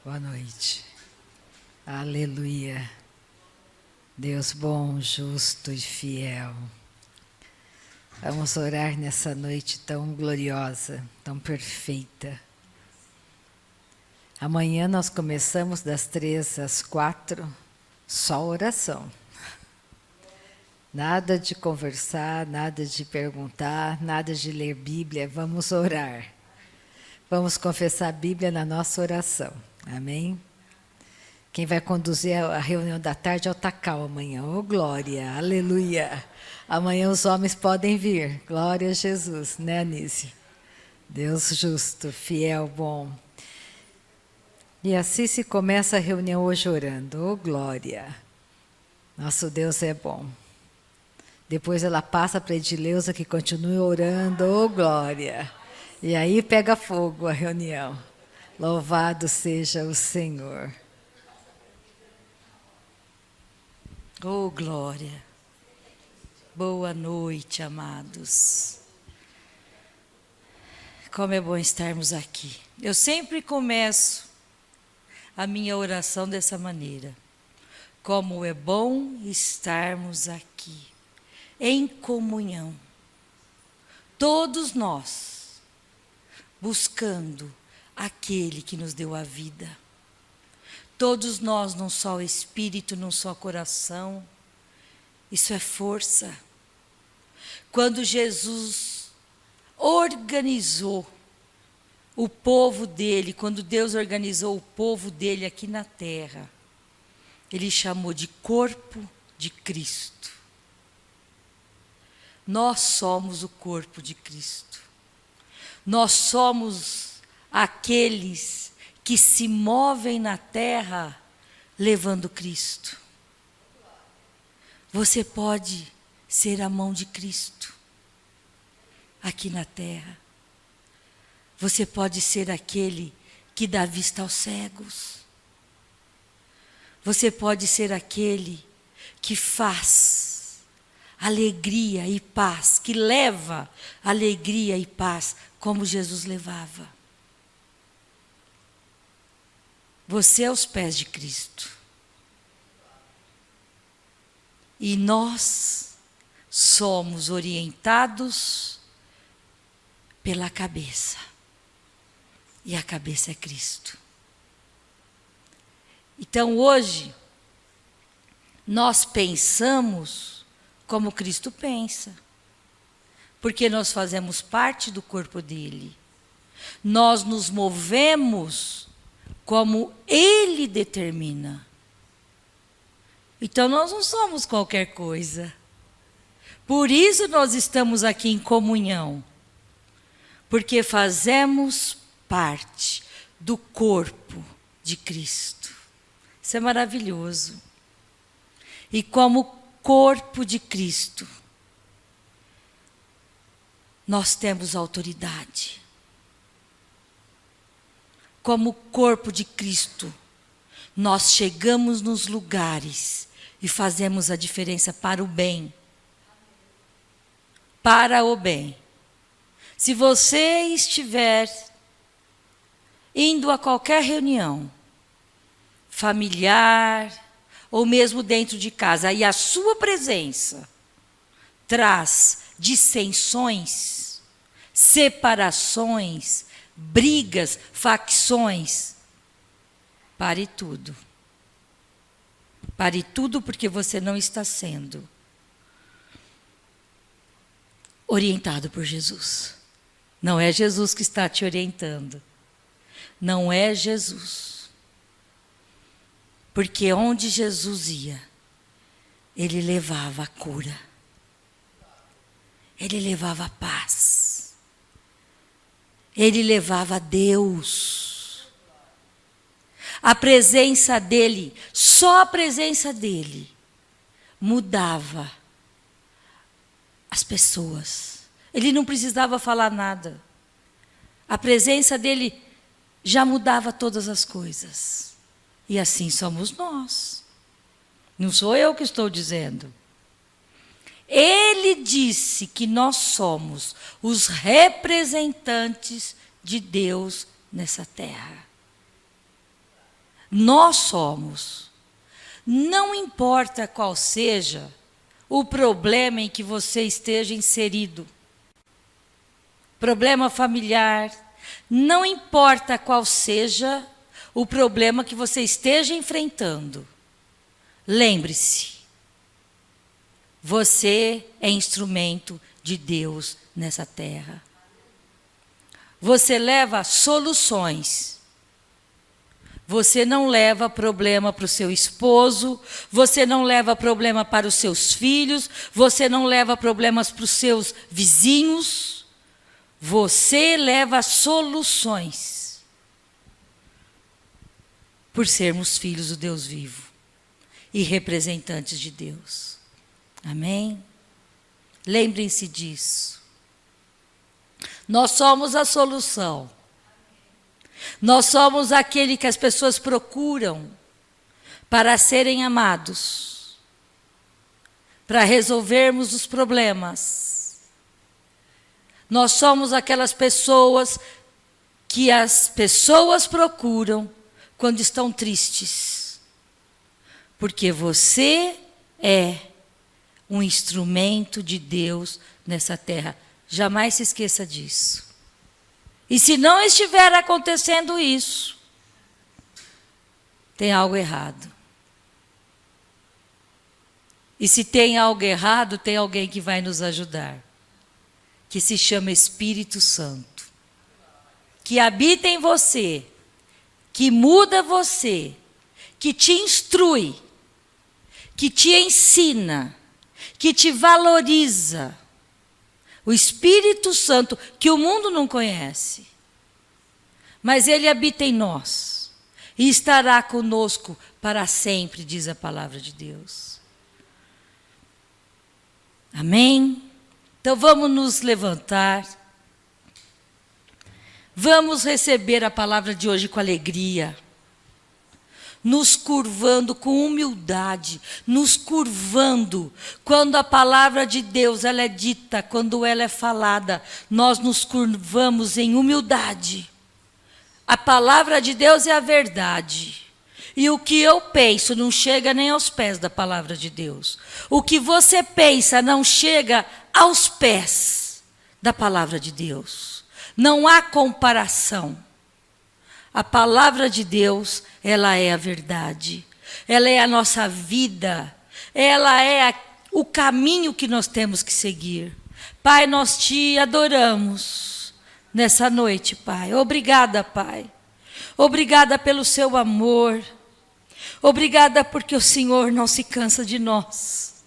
Boa noite. Aleluia. Deus bom, justo e fiel. Vamos orar nessa noite tão gloriosa, tão perfeita. Amanhã nós começamos das 3 às 4, só oração. Nada de conversar, nada de perguntar, nada de ler Bíblia, vamos orar. Vamos confessar a Bíblia na nossa oração. Amém? Quem vai conduzir a reunião da tarde é o Tacal amanhã. Oh, glória, aleluia. Amanhã os homens podem vir. Glória a Jesus, né, Anísio? Deus justo, fiel, bom. E assim se começa a reunião hoje orando. Oh, glória. Nosso Deus é bom. Depois ela passa para a Edileuza que continue orando. Oh, glória. E aí pega fogo a reunião. Louvado seja o Senhor. Oh, glória. Boa noite, amados. Como é bom estarmos aqui. Eu sempre começo a minha oração dessa maneira. Como é bom estarmos aqui, em comunhão. Todos nós, buscando aquele que nos deu a vida. Todos nós num só espírito, num só coração. Isso é força. Quando Jesus organizou o povo dele, quando Deus organizou o povo dele aqui na terra, ele chamou de corpo de Cristo. Nós somos o corpo de Cristo. Nós somos aqueles que se movem na terra levando Cristo. Você pode ser a mão de Cristo aqui na terra. Você pode ser aquele que dá vista aos cegos. Você pode ser aquele que faz alegria e paz, que leva alegria e paz como Jesus levava. Você é os pés de Cristo. E nós somos orientados pela cabeça. E a cabeça é Cristo. Então hoje, nós pensamos como Cristo pensa. Porque nós fazemos parte do corpo dele. Nós nos movemos como ele determina. Então nós não somos qualquer coisa. Por isso nós estamos aqui em comunhão. Porque fazemos parte do corpo de Cristo. Isso é maravilhoso. E como corpo de Cristo, nós temos autoridade. Como corpo de Cristo, nós chegamos nos lugares e fazemos a diferença para o bem. Para o bem. Se você estiver indo a qualquer reunião, familiar, ou mesmo dentro de casa, e a sua presença traz dissensões, separações, brigas, facções, pare tudo. Pare tudo porque você não está sendo orientado por Jesus. Não é Jesus que está te orientando. Não é Jesus. Porque onde Jesus ia, ele levava a cura. Ele levava a paz. Ele levava Deus. A presença dele, só a presença dele, mudava as pessoas. Ele não precisava falar nada. A presença dele já mudava todas as coisas. E assim somos nós. Não sou eu que estou dizendo. Ele disse que nós somos os representantes de Deus nessa terra. Nós somos. Não importa qual seja o problema em que você esteja inserido. Problema familiar, não importa qual seja o problema que você esteja enfrentando. Lembre-se, você é instrumento de Deus nessa terra. Você leva soluções. Você não leva problema para o seu esposo, você não leva problema para os seus filhos, você não leva problemas para os seus vizinhos. Você leva soluções. Por sermos filhos do Deus vivo e representantes de Deus. Amém? Lembrem-se disso. Nós somos a solução. Nós somos aquele que as pessoas procuram para serem amados, para resolvermos os problemas. Nós somos aquelas pessoas que as pessoas procuram quando estão tristes. Porque você é um instrumento de Deus nessa terra. Jamais se esqueça disso. E se não estiver acontecendo isso, tem algo errado. E se tem algo errado, tem alguém que vai nos ajudar, que se chama Espírito Santo, que habita em você, que muda você, que te instrui, que te ensina, que te valoriza. O Espírito Santo, que o mundo não conhece, mas ele habita em nós e estará conosco para sempre, diz a palavra de Deus. Amém? Então vamos nos levantar, vamos receber a palavra de hoje com alegria, nos curvando com humildade, nos curvando. Quando a palavra de Deus ela é dita, quando ela é falada, nós nos curvamos em humildade. A palavra de Deus é a verdade. E o que eu penso não chega nem aos pés da palavra de Deus. O que você pensa não chega aos pés da palavra de Deus. Não há comparação. A palavra de Deus, ela é a verdade. Ela é a nossa vida. Ela é o caminho que nós temos que seguir. Pai, nós te adoramos nessa noite, Pai. Obrigada, Pai. Obrigada pelo seu amor. Obrigada porque o Senhor não se cansa de nós.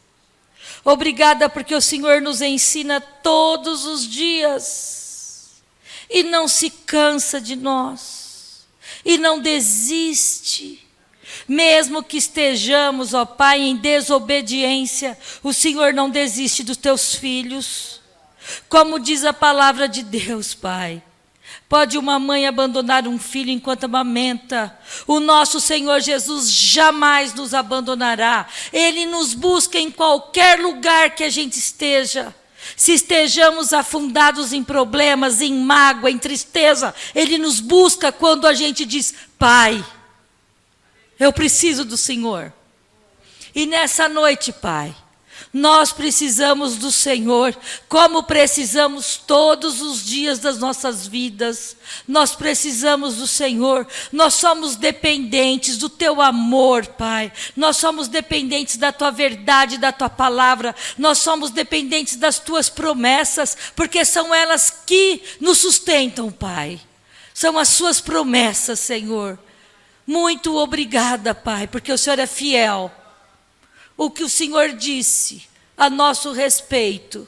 Obrigada porque o Senhor nos ensina todos os dias. E não se cansa de nós. E não desiste, mesmo que estejamos, ó Pai, em desobediência, o Senhor não desiste dos teus filhos, como diz a palavra de Deus, Pai. Pode uma mãe abandonar um filho enquanto amamenta, o nosso Senhor Jesus jamais nos abandonará, Ele nos busca em qualquer lugar que a gente esteja. Se estejamos afundados em problemas, em mágoa, em tristeza, Ele nos busca quando a gente diz, Pai, eu preciso do Senhor. E nessa noite, Pai, nós precisamos do Senhor, como precisamos todos os dias das nossas vidas. Nós precisamos do Senhor, nós somos dependentes do Teu amor, Pai. Nós somos dependentes da Tua verdade, da Tua palavra. Nós somos dependentes das Tuas promessas, porque são elas que nos sustentam, Pai. São as Suas promessas, Senhor. Muito obrigada, Pai, porque o Senhor é fiel. O que o Senhor disse a nosso respeito,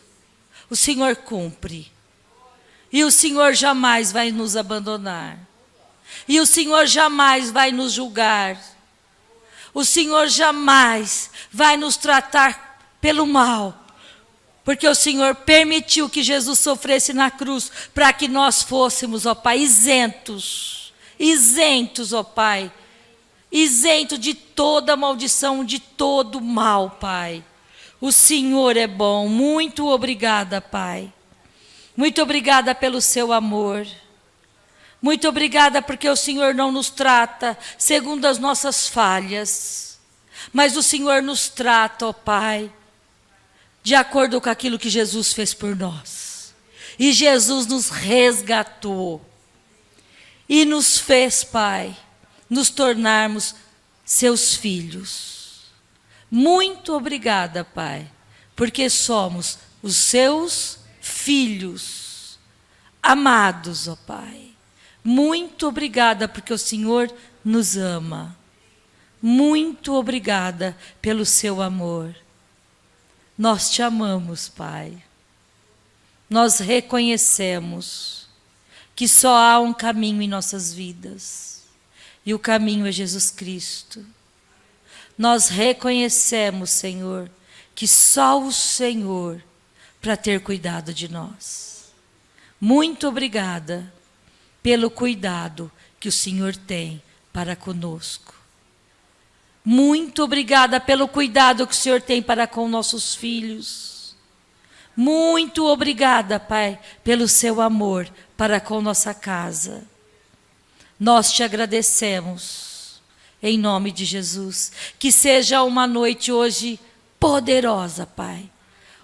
o Senhor cumpre. E o Senhor jamais vai nos abandonar. E o Senhor jamais vai nos julgar. O Senhor jamais vai nos tratar pelo mal. Porque o Senhor permitiu que Jesus sofresse na cruz para que nós fôssemos, ó Pai, isentos. Isentos, ó Pai. Isento de toda maldição, de todo mal, Pai. O Senhor é bom. Muito obrigada, Pai. Muito obrigada pelo seu amor. Muito obrigada porque o Senhor não nos trata segundo as nossas falhas, mas o Senhor nos trata, ó Pai, de acordo com aquilo que Jesus fez por nós. E Jesus nos resgatou e nos fez, Pai, nos tornarmos seus filhos. Muito obrigada, Pai, porque somos os seus filhos amados, ó Pai. Muito obrigada porque o Senhor nos ama. Muito obrigada pelo seu amor. Nós te amamos, Pai. Nós reconhecemos que só há um caminho em nossas vidas. E o caminho é Jesus Cristo. Nós reconhecemos, Senhor, que só o Senhor para ter cuidado de nós. Muito obrigada pelo cuidado que o Senhor tem para conosco. Muito obrigada pelo cuidado que o Senhor tem para com nossos filhos. Muito obrigada, Pai, pelo seu amor para com nossa casa. Nós te agradecemos, em nome de Jesus. Que seja uma noite hoje poderosa, Pai.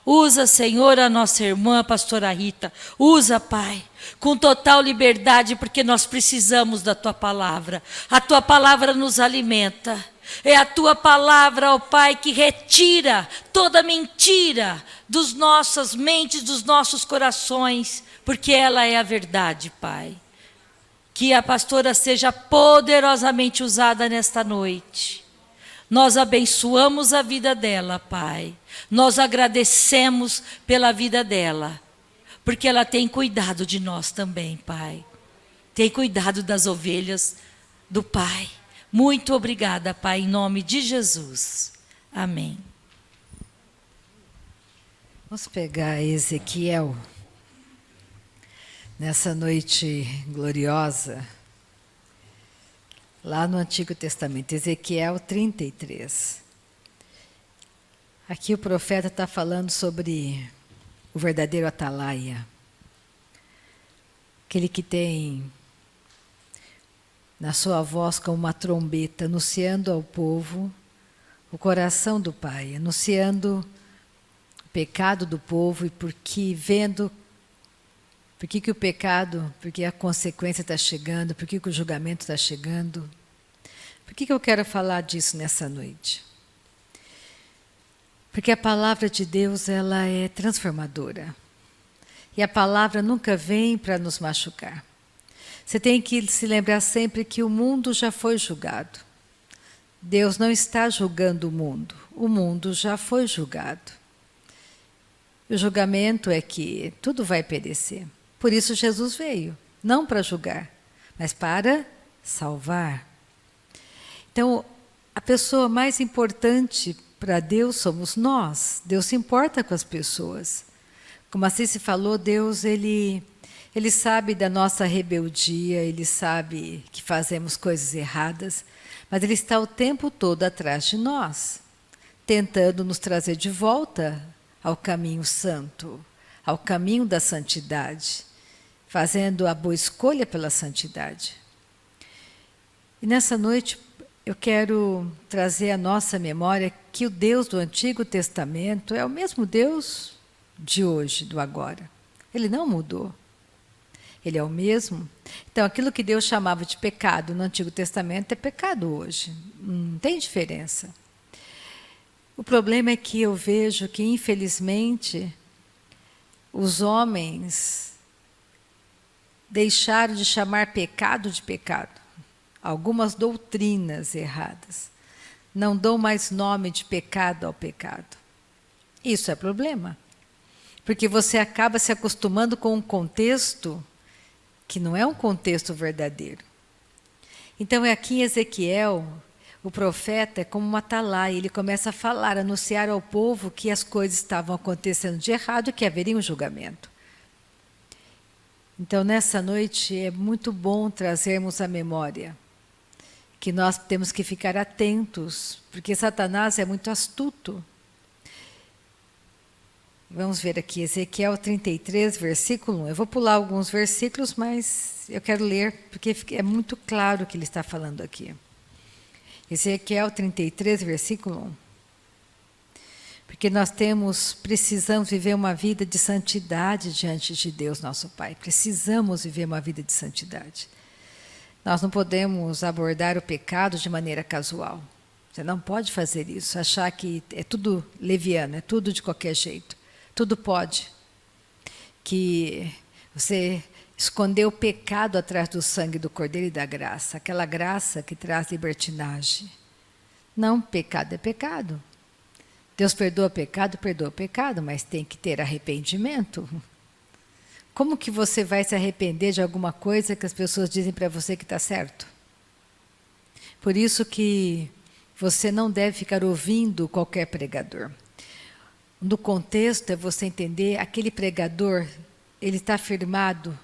Usa, Senhor, a nossa irmã, a pastora Rita. Usa, Pai, com total liberdade, porque nós precisamos da Tua palavra. A Tua palavra nos alimenta. É a Tua palavra, ó Pai, que retira toda mentira das nossas mentes, dos nossos corações, porque ela é a verdade, Pai. Que a pastora seja poderosamente usada nesta noite. Nós abençoamos a vida dela, Pai. Nós agradecemos pela vida dela, porque ela tem cuidado de nós também, Pai. Tem cuidado das ovelhas do Pai. Muito obrigada, Pai, em nome de Jesus. Amém. Vamos pegar Ezequiel, nessa noite gloriosa, lá no Antigo Testamento, Ezequiel 33. Aqui o profeta está falando sobre o verdadeiro atalaia, aquele que tem na sua voz como uma trombeta, anunciando ao povo o coração do Pai, anunciando o pecado do povo e porque o pecado, porque a consequência está chegando, porque o julgamento está chegando. Por que eu quero falar disso nessa noite? Porque a palavra de Deus, ela é transformadora. E a palavra nunca vem para nos machucar. Você tem que se lembrar sempre que o mundo já foi julgado. Deus não está julgando o mundo já foi julgado. O julgamento é que tudo vai perecer. Por isso Jesus veio, não para julgar, mas para salvar. Então, a pessoa mais importante para Deus somos nós. Deus se importa com as pessoas. Como assim se falou, Deus, Ele sabe da nossa rebeldia, Ele sabe que fazemos coisas erradas, mas Ele está o tempo todo atrás de nós, tentando nos trazer de volta ao caminho santo, ao caminho da santidade, fazendo a boa escolha pela santidade. E nessa noite eu quero trazer à nossa memória que o Deus do Antigo Testamento é o mesmo Deus de hoje, do agora. Ele não mudou. Ele é o mesmo. Então, aquilo que Deus chamava de pecado no Antigo Testamento é pecado hoje. Não tem diferença. O problema é que eu vejo que, infelizmente, os homens deixaram de chamar pecado de pecado. Algumas doutrinas erradas não dão mais nome de pecado ao pecado. Isso é problema. Porque você acaba se acostumando com um contexto que não é um contexto verdadeiro. Então, aqui em Ezequiel, o profeta é como uma atalaia, ele começa a falar, a anunciar ao povo que as coisas estavam acontecendo de errado e que haveria um julgamento. Então, nessa noite, é muito bom trazermos à memória que nós temos que ficar atentos, porque Satanás é muito astuto. Vamos ver aqui, Ezequiel 33, versículo 1. Eu vou pular alguns versículos, mas eu quero ler, porque é muito claro o que ele está falando aqui. Ezequiel 33, versículo 1. Porque nós precisamos viver uma vida de santidade diante de Deus, nosso Pai. Precisamos viver uma vida de santidade. Nós não podemos abordar o pecado de maneira casual. Você não pode fazer isso, achar que é tudo leviano, é tudo de qualquer jeito. Tudo pode. Que você escondeu o pecado atrás do sangue do Cordeiro e da graça. Aquela graça que traz libertinagem. Não, pecado é pecado. Deus perdoa pecado, mas tem que ter arrependimento. Como que você vai se arrepender de alguma coisa que as pessoas dizem para você que está certo? Por isso que você não deve ficar ouvindo qualquer pregador. No contexto é você entender, aquele pregador, ele está firmado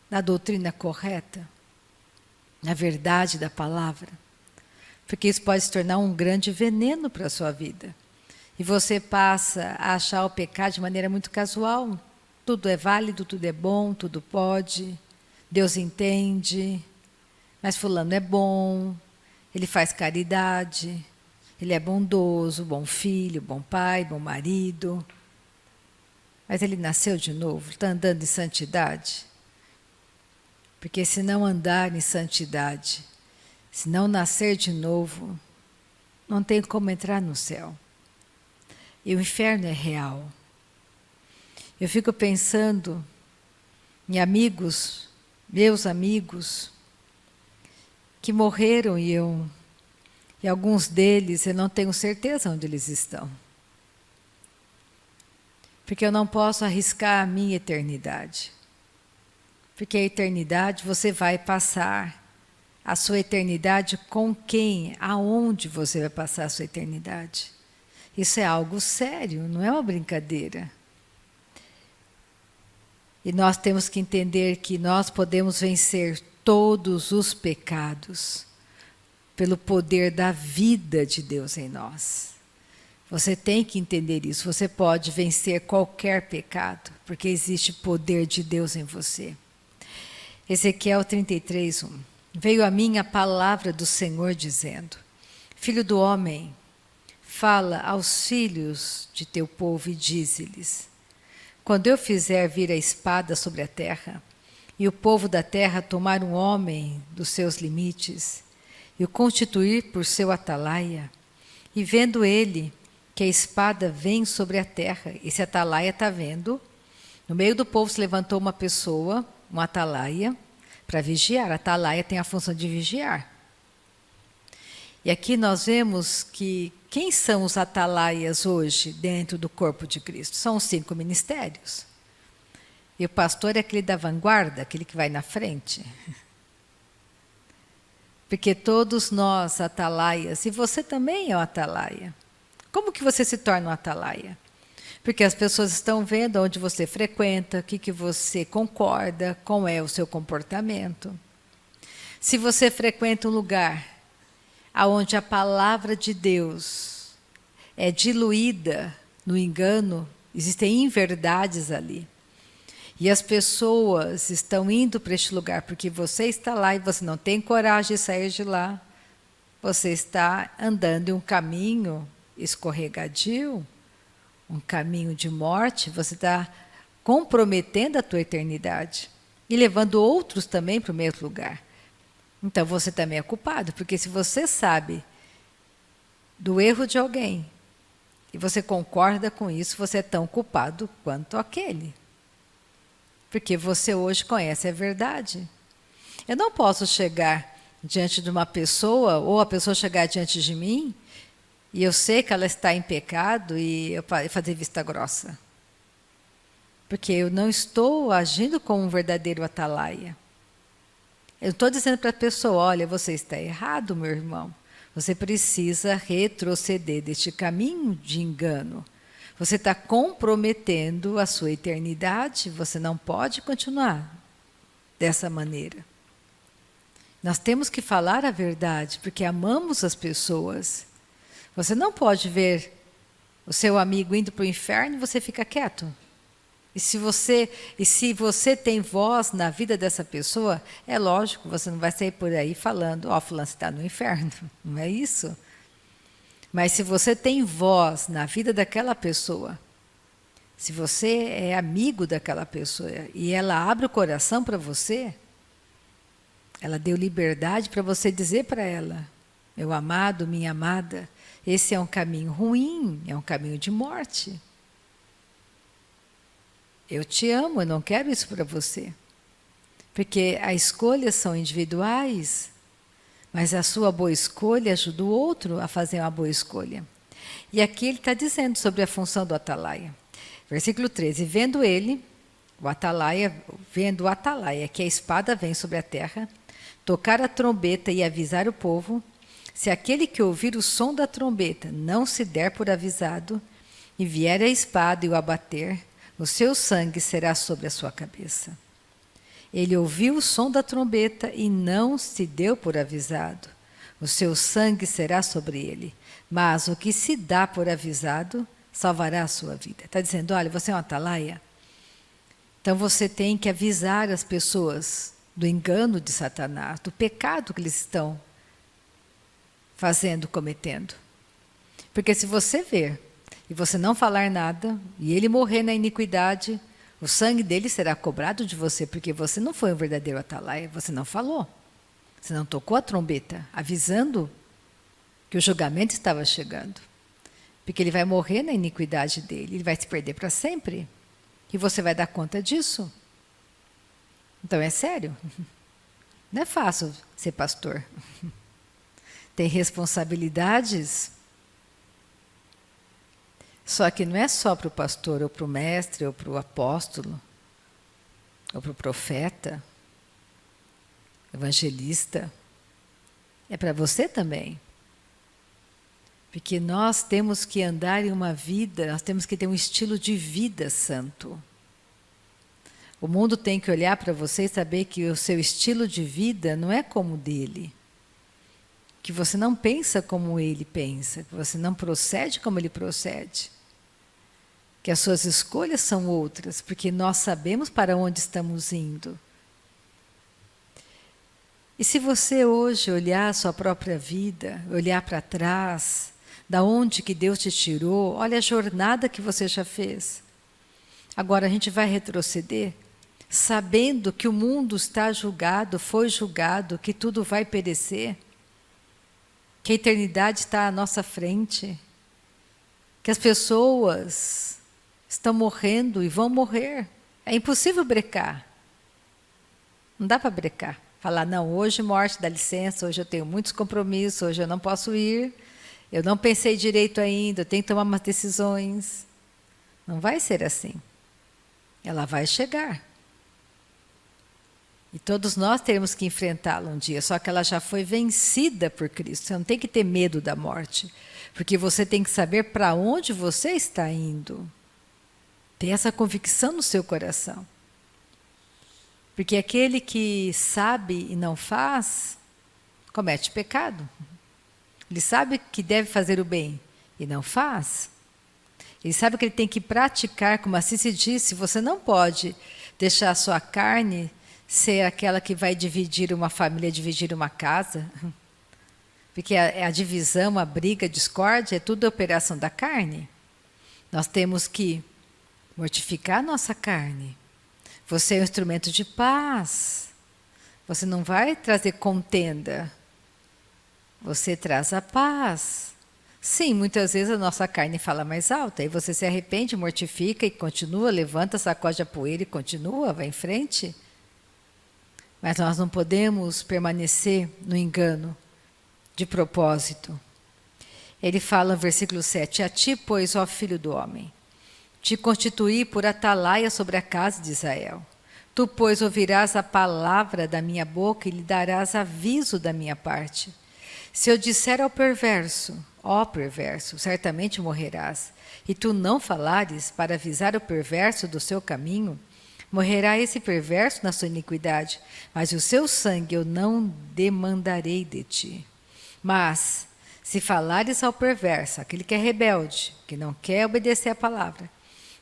na doutrina correta, na verdade da palavra. Porque isso pode se tornar um grande veneno para a sua vida. E você passa a achar o pecado de maneira muito casual. Tudo é válido, tudo é bom, tudo pode. Deus entende. Mas fulano é bom, ele faz caridade, ele é bondoso, bom filho, bom pai, bom marido. Mas ele nasceu de novo, está andando em santidade? Porque se não andar em santidade, se não nascer de novo, não tem como entrar no céu. E o inferno é real. Eu fico pensando em amigos, meus amigos, que morreram e alguns deles eu não tenho certeza onde eles estão. Porque eu não posso arriscar a minha eternidade. Porque a eternidade você vai passar a sua eternidade com quem, aonde você vai passar a sua eternidade. Isso é algo sério, não é uma brincadeira. E nós temos que entender que nós podemos vencer todos os pecados pelo poder da vida de Deus em nós. Você tem que entender isso. Você pode vencer qualquer pecado, porque existe poder de Deus em você. Ezequiel 33, 1. Veio a mim a palavra do Senhor dizendo: Filho do homem, fala aos filhos de teu povo e dize-lhes: quando eu fizer vir a espada sobre a terra, e o povo da terra tomar um homem dos seus limites, e o constituir por seu atalaia, e vendo ele que a espada vem sobre a terra, esse atalaia está vendo, no meio do povo se levantou uma pessoa, um atalaia, para vigiar. A atalaia tem a função de vigiar. E aqui nós vemos que quem são os atalaias hoje dentro do corpo de Cristo? São os 5 ministérios. E o pastor é aquele da vanguarda, aquele que vai na frente. Porque todos nós, atalaias, e você também é um atalaia. Como que você se torna um atalaia? Porque as pessoas estão vendo onde você frequenta, o que você concorda, como é o seu comportamento. Se você frequenta um lugar onde a palavra de Deus é diluída no engano, existem inverdades ali. E as pessoas estão indo para este lugar porque você está lá e você não tem coragem de sair de lá. Você está andando em um caminho escorregadio, um caminho de morte, você está comprometendo a tua eternidade e levando outros também para o mesmo lugar. Então você também é culpado, porque se você sabe do erro de alguém e você concorda com isso, você é tão culpado quanto aquele. Porque você hoje conhece a verdade. Eu não posso chegar diante de uma pessoa, ou a pessoa chegar diante de mim, e eu sei que ela está em pecado, e eu fazer vista grossa. Porque eu não estou agindo como um verdadeiro atalaia. Eu estou dizendo para a pessoa: olha, você está errado, meu irmão. Você precisa retroceder deste caminho de engano. Você está comprometendo a sua eternidade, você não pode continuar dessa maneira. Nós temos que falar a verdade, porque amamos as pessoas. Você não pode ver o seu amigo indo para o inferno, você fica quieto. E se você tem voz na vida dessa pessoa, é lógico, você não vai sair por aí falando, ó, fulano, você está no inferno. Não é isso? Mas se você tem voz na vida daquela pessoa, se você é amigo daquela pessoa e ela abre o coração para você, ela deu liberdade para você dizer para ela, meu amado, minha amada, esse é um caminho ruim, é um caminho de morte. Eu te amo, eu não quero isso para você. Porque as escolhas são individuais, mas a sua boa escolha ajuda o outro a fazer uma boa escolha. E aqui ele está dizendo sobre a função do atalaia. Versículo 13, vendo o atalaia, que a espada vem sobre a terra, tocar a trombeta e avisar o povo, se aquele que ouvir o som da trombeta não se der por avisado, e vier a espada e o abater, o seu sangue será sobre a sua cabeça. Ele ouviu o som da trombeta e não se deu por avisado. O seu sangue será sobre ele. Mas o que se dá por avisado salvará a sua vida. Está dizendo, olha, você é um atalaia? Então você tem que avisar as pessoas do engano de Satanás, do pecado que eles estão cometendo. Porque se você ver e você não falar nada, e ele morrer na iniquidade, o sangue dele será cobrado de você, porque você não foi um verdadeiro atalaia, você não falou. Você não tocou a trombeta, avisando que o julgamento estava chegando. Porque ele vai morrer na iniquidade dele, ele vai se perder para sempre. E você vai dar conta disso? Então é sério. Não é fácil ser pastor. Tem responsabilidades. Só que não é só para o pastor, ou para o mestre, ou para o apóstolo, ou para o profeta, evangelista. É para você também. Porque nós temos que andar em uma vida, nós temos que ter um estilo de vida santo. O mundo tem que olhar para você e saber que o seu estilo de vida não é como o dele. Que você não pensa como ele pensa, que você não procede como ele procede. Que as suas escolhas são outras, porque nós sabemos para onde estamos indo. E se você hoje olhar a sua própria vida, olhar para trás, da onde que Deus te tirou, olha a jornada que você já fez. Agora a gente vai retroceder, sabendo que o mundo está julgado, foi julgado, que tudo vai perecer, que a eternidade está à nossa frente, que as pessoas estão morrendo e vão morrer. É impossível brecar. Não dá para brecar. Falar, não, hoje morte, dá licença, hoje eu tenho muitos compromissos, hoje eu não posso ir, eu não pensei direito ainda, eu tenho que tomar umas decisões. Não vai ser assim. Ela vai chegar. E todos nós teremos que enfrentá-la um dia, só que ela já foi vencida por Cristo. Você não tem que ter medo da morte, porque você tem que saber para onde você está indo. Ter essa convicção no seu coração. Porque aquele que sabe e não faz, comete pecado. Ele sabe que deve fazer o bem e não faz. Ele sabe que ele tem que praticar, como assim se disse, você não pode deixar a sua carne ser aquela que vai dividir uma família, dividir uma casa. Porque a divisão, a briga, a discórdia, é tudo operação da carne. Nós temos que mortificar a nossa carne. Você é um instrumento de paz. Você não vai trazer contenda. Você traz a paz. Sim, muitas vezes a nossa carne fala mais alto. Aí você se arrepende, mortifica e continua, levanta, sacode a poeira e continua, vai em frente. Mas nós não podemos permanecer no engano de propósito. Ele fala no versículo 7, a ti, pois, ó filho do homem, te constituí por atalaia sobre a casa de Israel. Tu, pois, ouvirás a palavra da minha boca e lhe darás aviso da minha parte. Se eu disser ao perverso, ó perverso, certamente morrerás, e tu não falares para avisar o perverso do seu caminho, morrerá esse perverso na sua iniquidade, mas o seu sangue eu não demandarei de ti. Mas, Se falares ao perverso, aquele que é rebelde, que não quer obedecer a palavra,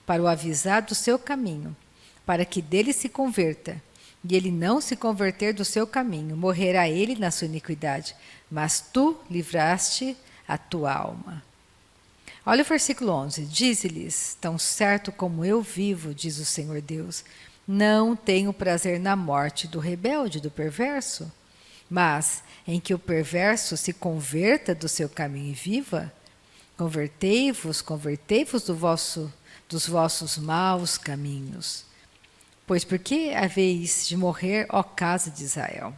para o avisar do seu caminho, para que dele se converta, e ele não se converter do seu caminho, morrerá ele na sua iniquidade, mas tu livraste a tua alma. Olha o versículo 11. Dize-lhes, tão certo como eu vivo, diz o Senhor Deus, não tenho prazer na morte do rebelde, do perverso, mas em que o perverso se converta do seu caminho e viva. Convertei-vos dos vossos maus caminhos. Pois por que haveis de morrer, ó casa de Israel?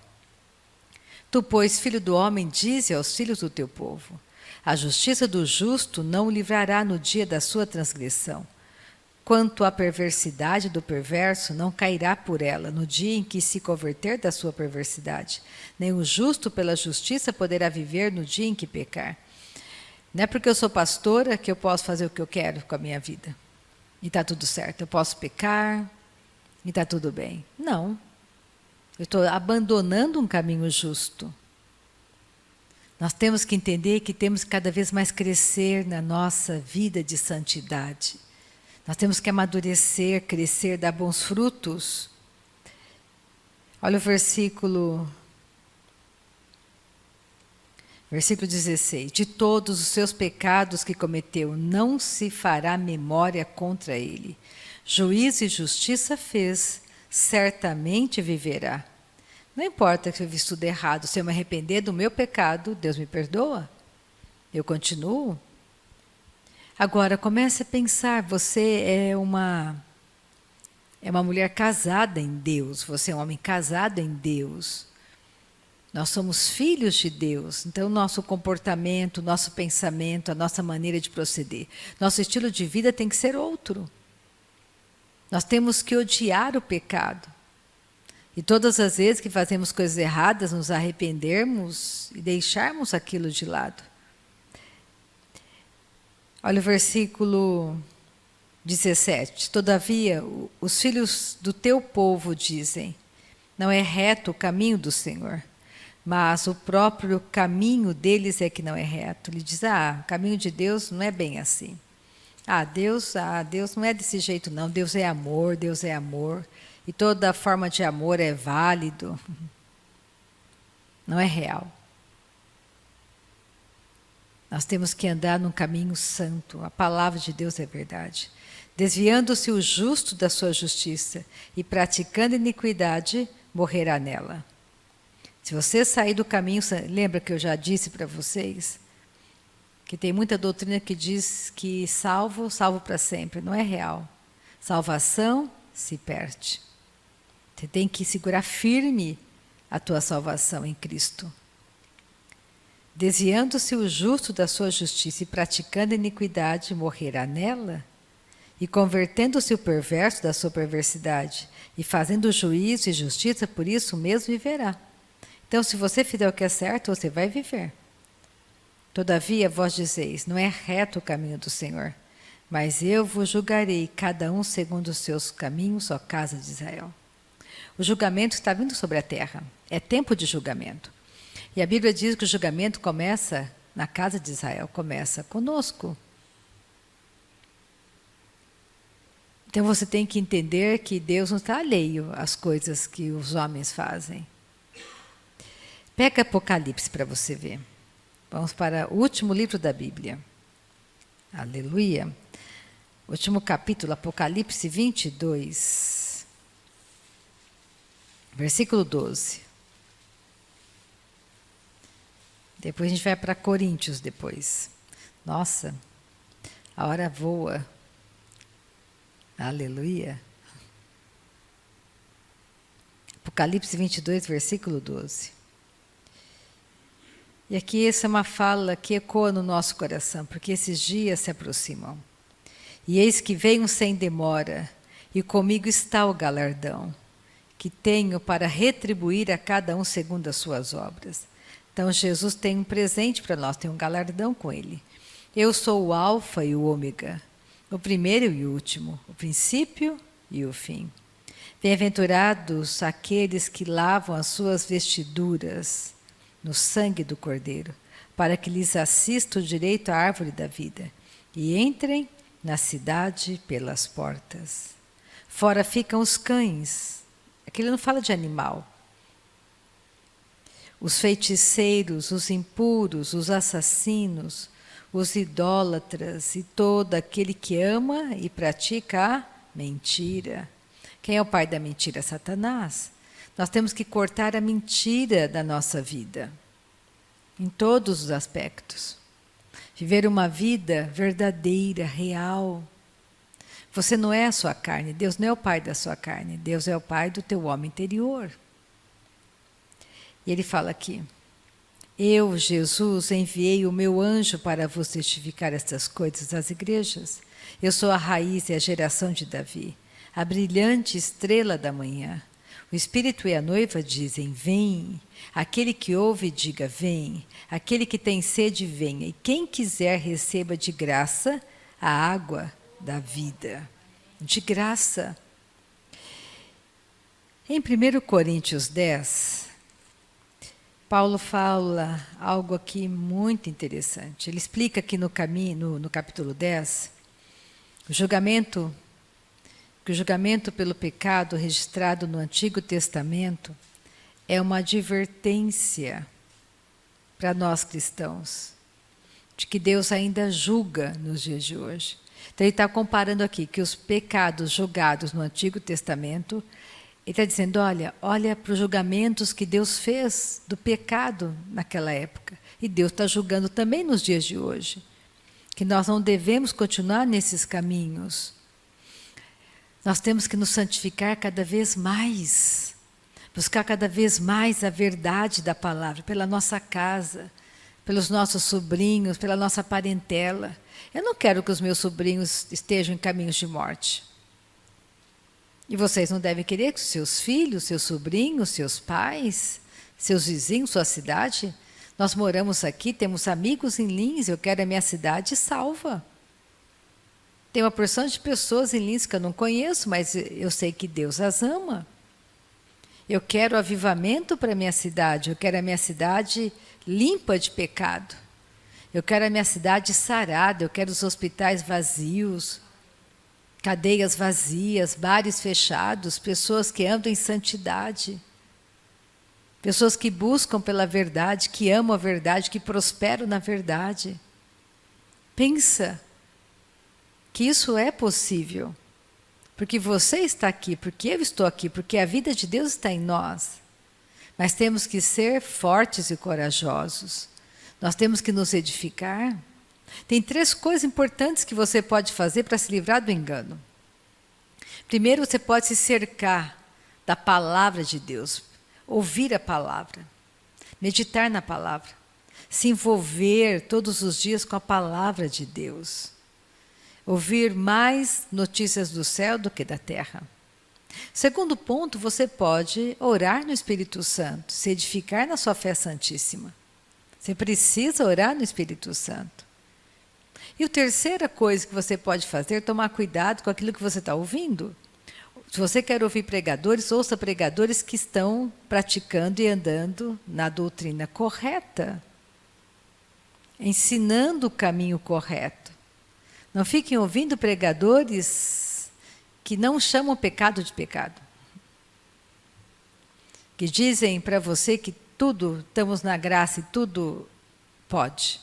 Tu, pois, filho do homem, dize aos filhos do teu povo, a justiça do justo não o livrará no dia da sua transgressão. Quanto à perversidade do perverso, não cairá por ela no dia em que se converter da sua perversidade. Nem o justo pela justiça poderá viver no dia em que pecar. Não é porque eu sou pastora que eu posso fazer o que eu quero com a minha vida. E está tudo certo. Eu posso pecar e está tudo bem. Não. Eu estou abandonando um caminho justo. Nós temos que entender que temos que cada vez mais crescer na nossa vida de santidade. Nós temos que amadurecer, crescer, dar bons frutos. Olha o versículo 16. De todos os seus pecados que cometeu, não se fará memória contra ele. Juízo e justiça fez, certamente viverá. Não importa que eu fiz tudo errado, se eu me arrepender do meu pecado, Deus me perdoa. Eu continuo. Agora, comece a pensar, você é uma mulher casada em Deus, você é um homem casado em Deus. Nós somos filhos de Deus, então nosso comportamento, nosso pensamento, a nossa maneira de proceder, nosso estilo de vida tem que ser outro. Nós temos que odiar o pecado. E todas as vezes que fazemos coisas erradas, nos arrependermos e deixarmos aquilo de lado. Olha o versículo 17. Todavia, os filhos do teu povo dizem, não é reto o caminho do Senhor, mas o próprio caminho deles é que não é reto. Ele diz, o caminho de Deus não é bem assim. Deus não é desse jeito não, Deus é amor, Deus é amor. E toda forma de amor é válido. Não é real. Nós temos que andar num caminho santo. A palavra de Deus é verdade. Desviando-se o justo da sua justiça e praticando iniquidade, morrerá nela. Se você sair do caminho, lembra que eu já disse para vocês que tem muita doutrina que diz que salvo para sempre. Não é real. Salvação se perde. Você tem que segurar firme a tua salvação em Cristo. Desviando-se o justo da sua justiça e praticando iniquidade, morrerá nela? E convertendo-se o perverso da sua perversidade e fazendo juízo e justiça, por isso mesmo viverá. Então, se você fizer o que é certo, você vai viver. Todavia, vós dizeis, não é reto o caminho do Senhor, mas eu vos julgarei, cada um segundo os seus caminhos, ó casa de Israel. O julgamento está vindo sobre a terra. É tempo de julgamento. E a Bíblia diz que o julgamento começa na casa de Israel, começa conosco. Então você tem que entender que Deus não está alheio às coisas que os homens fazem. Pega Apocalipse para você ver. Vamos para o último livro da Bíblia. Aleluia. Último capítulo, Apocalipse 22. Versículo 12. Depois a gente vai para Coríntios depois. Nossa, a hora voa. Aleluia. Apocalipse 22, versículo 12. E aqui essa é uma fala que ecoa no nosso coração, porque esses dias se aproximam. E eis que venho sem demora, e comigo está o galardão, que tenho para retribuir a cada um segundo as suas obras. Então Jesus tem um presente para nós, tem um galardão com ele. Eu sou o alfa e o ômega, o primeiro e o último, o princípio e o fim. Bem-aventurados aqueles que lavam as suas vestiduras no sangue do Cordeiro, para que lhes assista o direito à árvore da vida, e entrem na cidade pelas portas. Fora ficam os cães. Aqui ele não fala de animal. Os feiticeiros, os impuros, os assassinos, os idólatras e todo aquele que ama e pratica a mentira. Quem é o pai da mentira? Satanás. Nós temos que cortar a mentira da nossa vida, em todos os aspectos. Viver uma vida verdadeira, real. Você não é a sua carne, Deus não é o pai da sua carne, Deus é o pai do teu homem interior. E ele fala aqui: eu, Jesus, enviei o meu anjo para vos testificar estas coisas às igrejas. Eu sou a raiz e a geração de Davi, a brilhante estrela da manhã. O Espírito e a noiva dizem: vem. Aquele que ouve, diga: vem. Aquele que tem sede, venha. E quem quiser, receba de graça a água da vida. De graça. Em 1 Coríntios 10, Paulo fala algo aqui muito interessante. Ele explica aqui no capítulo 10, que o julgamento pelo pecado registrado no Antigo Testamento é uma advertência para nós cristãos, de que Deus ainda julga nos dias de hoje. Então ele está comparando aqui que os pecados julgados no Antigo Testamento, ele está dizendo, olha para os julgamentos que Deus fez do pecado naquela época. E Deus está julgando também nos dias de hoje. Que nós não devemos continuar nesses caminhos. Nós temos que nos santificar cada vez mais. Buscar cada vez mais a verdade da palavra, pela nossa casa, pelos nossos sobrinhos, pela nossa parentela. Eu não quero que os meus sobrinhos estejam em caminhos de morte. E vocês não devem querer que os seus filhos, seus sobrinhos, seus pais, seus vizinhos, sua cidade. Nós moramos aqui, temos amigos em Lins, eu quero a minha cidade salva. Tem uma porção de pessoas em Lins que eu não conheço, mas eu sei que Deus as ama. Eu quero avivamento para a minha cidade, eu quero a minha cidade limpa de pecado. Eu quero a minha cidade sarada, eu quero os hospitais vazios, cadeias vazias, bares fechados, pessoas que andam em santidade. Pessoas que buscam pela verdade, que amam a verdade, que prosperam na verdade. Pensa que isso é possível. Porque você está aqui, porque eu estou aqui, porque a vida de Deus está em nós. Mas temos que ser fortes e corajosos. Nós temos que nos edificar. Tem 3 coisas importantes que você pode fazer para se livrar do engano. Primeiro, você pode se cercar da palavra de Deus. Ouvir a palavra. Meditar na palavra. Se envolver todos os dias com a palavra de Deus. Ouvir mais notícias do céu do que da terra. Segundo ponto, você pode orar no Espírito Santo, se edificar na sua fé santíssima. Você precisa orar no Espírito Santo. E a terceira coisa que você pode fazer é tomar cuidado com aquilo que você está ouvindo. Se você quer ouvir pregadores, ouça pregadores que estão praticando e andando na doutrina correta. Ensinando o caminho correto. Não fiquem ouvindo pregadores que não chamam pecado de pecado. Que dizem para você que tudo, estamos na graça e tudo pode.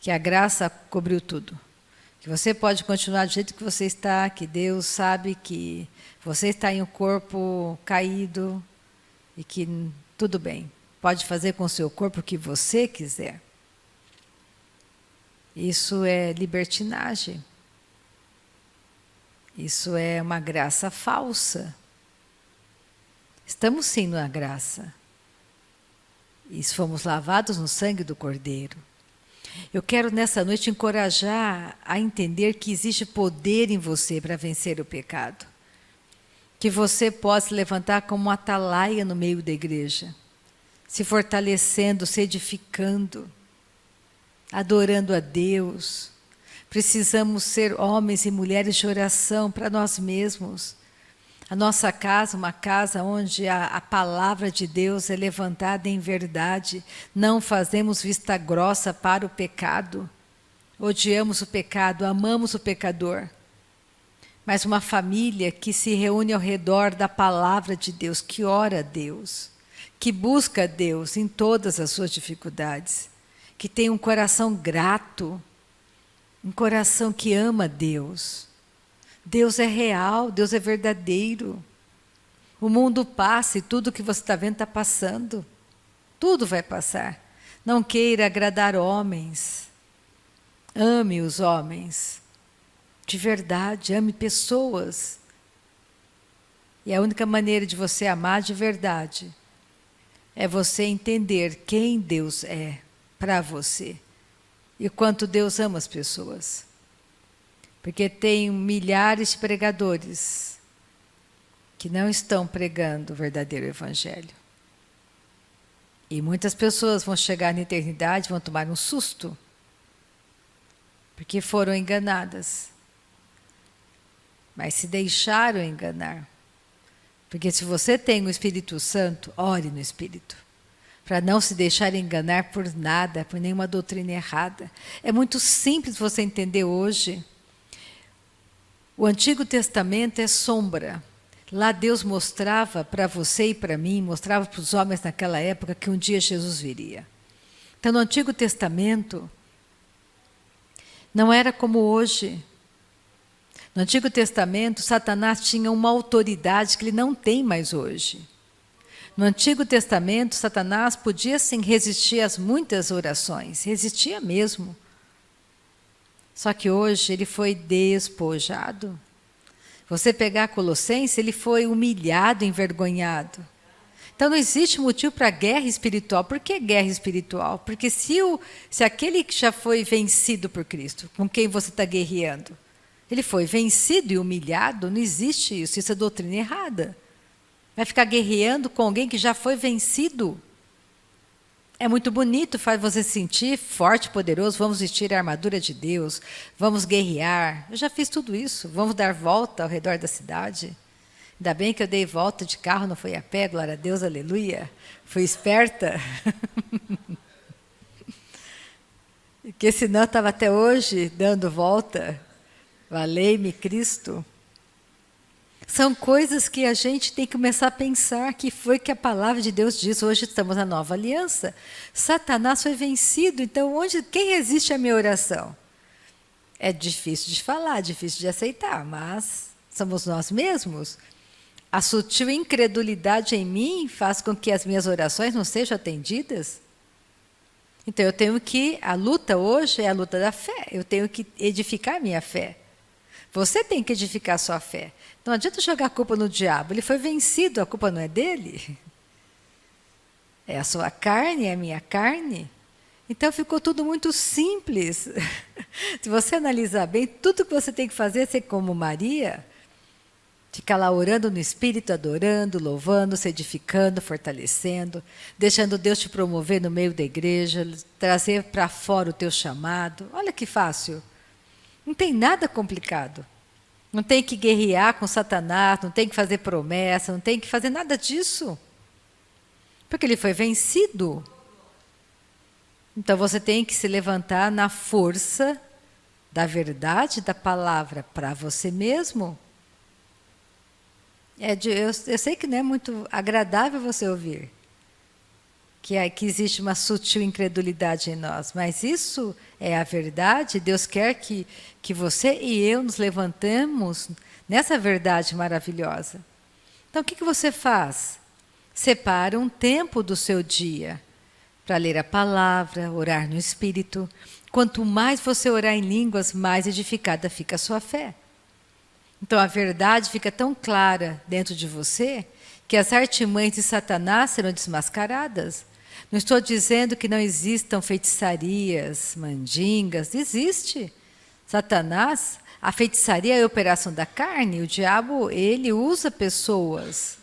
Que a graça cobriu tudo. Que você pode continuar do jeito que você está, que Deus sabe que você está em um corpo caído e que tudo bem. Pode fazer com o seu corpo o que você quiser. Isso é libertinagem. Isso é uma graça falsa. Estamos sim na graça. E fomos lavados no sangue do Cordeiro. Eu quero nessa noite encorajar a entender que existe poder em você para vencer o pecado. Que você possa se levantar como uma atalaia no meio da igreja. Se fortalecendo, se edificando. Adorando a Deus. Precisamos ser homens e mulheres de oração para nós mesmos. A nossa casa, uma casa onde a palavra de Deus é levantada em verdade. Não fazemos vista grossa para o pecado. Odiamos o pecado, amamos o pecador. Mas uma família que se reúne ao redor da palavra de Deus, que ora a Deus, que busca a Deus em todas as suas dificuldades, que tem um coração grato, um coração que ama Deus. Deus é real, Deus é verdadeiro. O mundo passa e tudo que você está vendo está passando. Tudo vai passar. Não queira agradar homens. Ame os homens. De verdade, ame pessoas. E a única maneira de você amar de verdade é você entender quem Deus é para você e o quanto Deus ama as pessoas. Porque tem milhares de pregadores que não estão pregando o verdadeiro evangelho. E muitas pessoas vão chegar na eternidade e vão tomar um susto, porque foram enganadas. Mas se deixaram enganar. Porque se você tem o Espírito Santo, ore no Espírito. Para não se deixar enganar por nada, por nenhuma doutrina errada. É muito simples você entender hoje. O Antigo Testamento é sombra. Lá Deus mostrava para você e para mim, mostrava para os homens naquela época que um dia Jesus viria. Então no Antigo Testamento, não era como hoje. No Antigo Testamento, Satanás tinha uma autoridade que ele não tem mais hoje. No Antigo Testamento, Satanás podia sim resistir às muitas orações, resistia mesmo. Só que hoje ele foi despojado. Você pegar Colossenses, ele foi humilhado, envergonhado. Então não existe motivo para guerra espiritual. Por que guerra espiritual? Porque se aquele que já foi vencido por Cristo, com quem você está guerreando, ele foi vencido e humilhado, não existe isso. Isso é doutrina errada. Vai ficar guerreando com alguém que já foi vencido. É muito bonito, faz você se sentir forte, poderoso. Vamos vestir a armadura de Deus, vamos guerrear. Eu já fiz tudo isso. Vamos dar volta ao redor da cidade. Ainda bem que eu dei volta de carro, não foi a pé, glória a Deus, aleluia. Fui esperta. Porque senão eu estava até hoje dando volta. Valei-me Cristo. São coisas que a gente tem que começar a pensar, que foi que a palavra de Deus diz. Hoje estamos na nova aliança. Satanás foi vencido, então quem resiste à minha oração? É difícil de falar, difícil de aceitar, mas somos nós mesmos. A sutil incredulidade em mim faz com que as minhas orações não sejam atendidas. Então eu tenho que, a luta hoje é a luta da fé, eu tenho que edificar a minha fé. Você tem que edificar a sua fé. Não adianta jogar a culpa no diabo. Ele foi vencido, a culpa não é dele. É a sua carne, é a minha carne. Então ficou tudo muito simples. Se você analisar bem, tudo que você tem que fazer é ser como Maria. Ficar lá orando no Espírito, adorando, louvando, se edificando, fortalecendo, deixando Deus te promover no meio da igreja, trazer para fora o teu chamado. Olha que fácil. Não tem nada complicado. Não tem que guerrear com Satanás, não tem que fazer promessa, não tem que fazer nada disso. Porque ele foi vencido. Então você tem que se levantar na força da verdade da palavra para você mesmo. Eu sei que não é muito agradável você ouvir. Que existe uma sutil incredulidade em nós. Mas isso é a verdade. Deus quer que você e eu nos levantemos nessa verdade maravilhosa. Então, o que você faz? Separa um tempo do seu dia para ler a palavra, orar no Espírito. Quanto mais você orar em línguas, mais edificada fica a sua fé. Então, a verdade fica tão clara dentro de você que as artimanhas de Satanás serão desmascaradas. Não estou dizendo que não existam feitiçarias, mandingas, existe. Satanás, a feitiçaria é a operação da carne, o diabo, ele usa pessoas.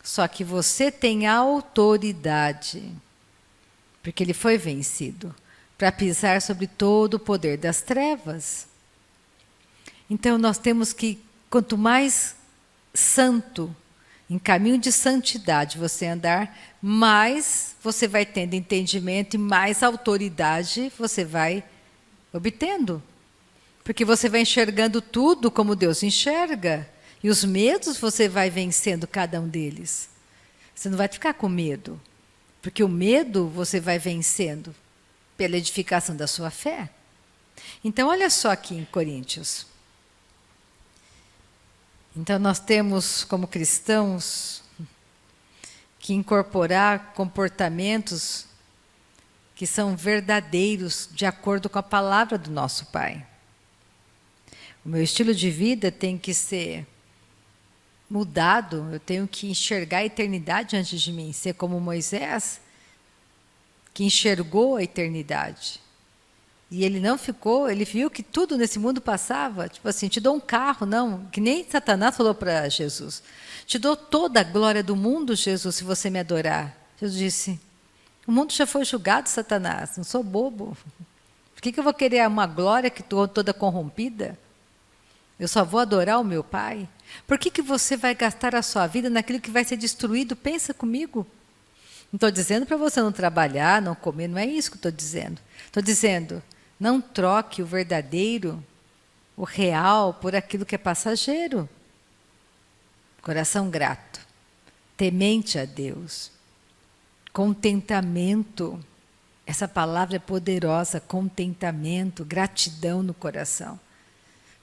Só que você tem autoridade, porque ele foi vencido, para pisar sobre todo o poder das trevas. Então nós temos que, quanto mais santo, em caminho de santidade você andar, mais você vai tendo entendimento e mais autoridade você vai obtendo. Porque você vai enxergando tudo como Deus enxerga. E os medos você vai vencendo cada um deles. Você não vai ficar com medo. Porque o medo você vai vencendo pela edificação da sua fé. Então, olha só aqui em Coríntios. Então, nós temos, como cristãos, que incorporar comportamentos que são verdadeiros, de acordo com a palavra do nosso Pai. O meu estilo de vida tem que ser mudado, eu tenho que enxergar a eternidade antes de mim, ser como Moisés, que enxergou a eternidade. E ele não ficou, ele viu que tudo nesse mundo passava, tipo assim, te dou um carro, não, que nem Satanás falou para Jesus. Te dou toda a glória do mundo, Jesus, se você me adorar. Jesus disse, o mundo já foi julgado, Satanás, não sou bobo. Por que eu vou querer uma glória que estou toda corrompida? Eu só vou adorar o meu Pai. Por que você vai gastar a sua vida naquilo que vai ser destruído? Pensa comigo. Não estou dizendo para você não trabalhar, não comer, não é isso que estou dizendo. Estou dizendo, não troque o verdadeiro, o real, por aquilo que é passageiro. Coração grato, temente a Deus, contentamento. Essa palavra é poderosa, contentamento, gratidão no coração.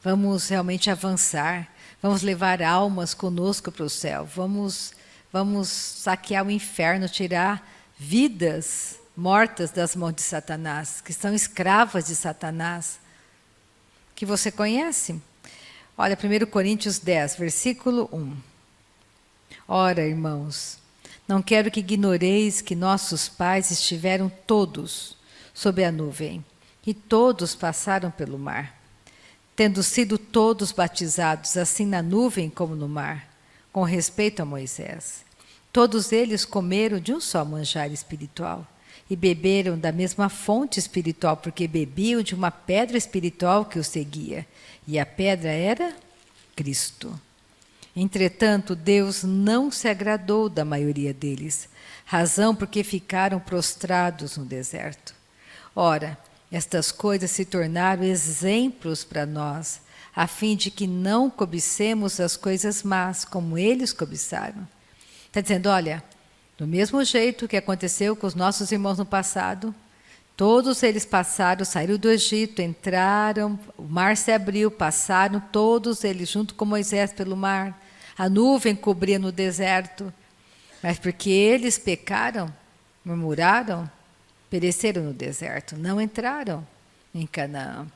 Vamos realmente avançar, vamos levar almas conosco para o céu, vamos saquear o inferno, tirar vidas mortas das mãos de Satanás, que são escravas de Satanás, que você conhece. Olha, 1 Coríntios 10, versículo 1. Ora, irmãos, não quero que ignoreis que nossos pais estiveram todos sob a nuvem, e todos passaram pelo mar, tendo sido todos batizados, assim na nuvem como no mar, com respeito a Moisés. Todos eles comeram de um só manjar espiritual, e beberam da mesma fonte espiritual, porque bebiam de uma pedra espiritual que os seguia, e a pedra era Cristo. Entretanto, Deus não se agradou da maioria deles, razão porque ficaram prostrados no deserto. Ora, estas coisas se tornaram exemplos para nós, a fim de que não cobicemos as coisas más, como eles cobiçaram. Está dizendo, olha, do mesmo jeito que aconteceu com os nossos irmãos no passado, todos eles passaram, saíram do Egito, entraram, o mar se abriu, passaram todos eles junto com Moisés pelo mar, a nuvem cobria no deserto, mas porque eles pecaram, murmuraram, pereceram no deserto, não entraram em Canaã.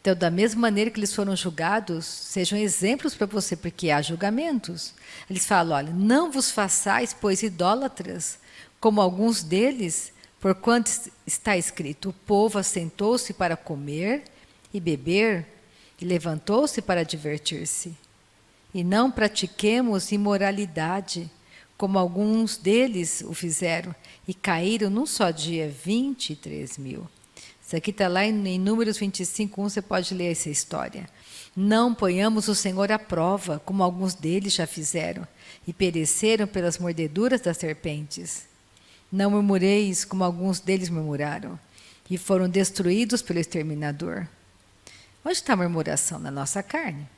Então, da mesma maneira que eles foram julgados, sejam exemplos para você, porque há julgamentos. Eles falam, olha, não vos façais, pois, idólatras, como alguns deles, porquanto está escrito, o povo assentou-se para comer e beber, e levantou-se para divertir-se. E não pratiquemos imoralidade, como alguns deles o fizeram, e caíram num só dia 23.000. Isso aqui está lá em Números 25:1, você pode ler essa história. Não ponhamos o Senhor à prova, como alguns deles já fizeram, e pereceram pelas mordeduras das serpentes. Não murmureis, como alguns deles murmuraram, e foram destruídos pelo exterminador. Onde está a murmuração? Na nossa carne.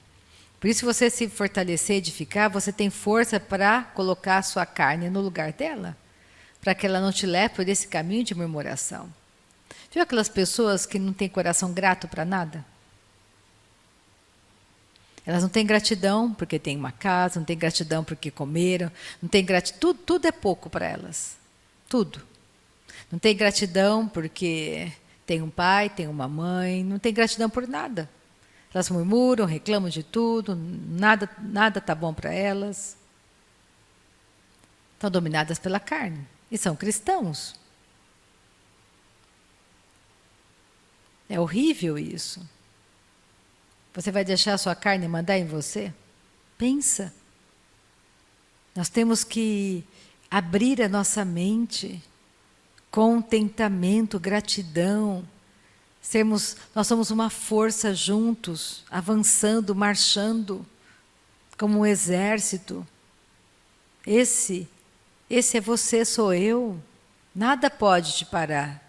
Por isso, se você se fortalecer, edificar, você tem força para colocar a sua carne no lugar dela, para que ela não te leve por esse caminho de murmuração. Viu aquelas pessoas que não têm coração grato para nada? Elas não têm gratidão porque têm uma casa, não têm gratidão porque comeram, não têm gratidão, tudo é pouco para elas. Tudo. Não tem gratidão porque tem um pai, tem uma mãe, não tem gratidão por nada. Elas murmuram, reclamam de tudo, nada está bom para elas. Estão dominadas pela carne e são cristãos. É horrível isso. Você vai deixar a sua carne mandar em você? Pensa. Nós temos que abrir a nossa mente, contentamento, gratidão. Nós somos uma força juntos, avançando, marchando, como um exército. Esse é você, sou eu. Nada pode te parar.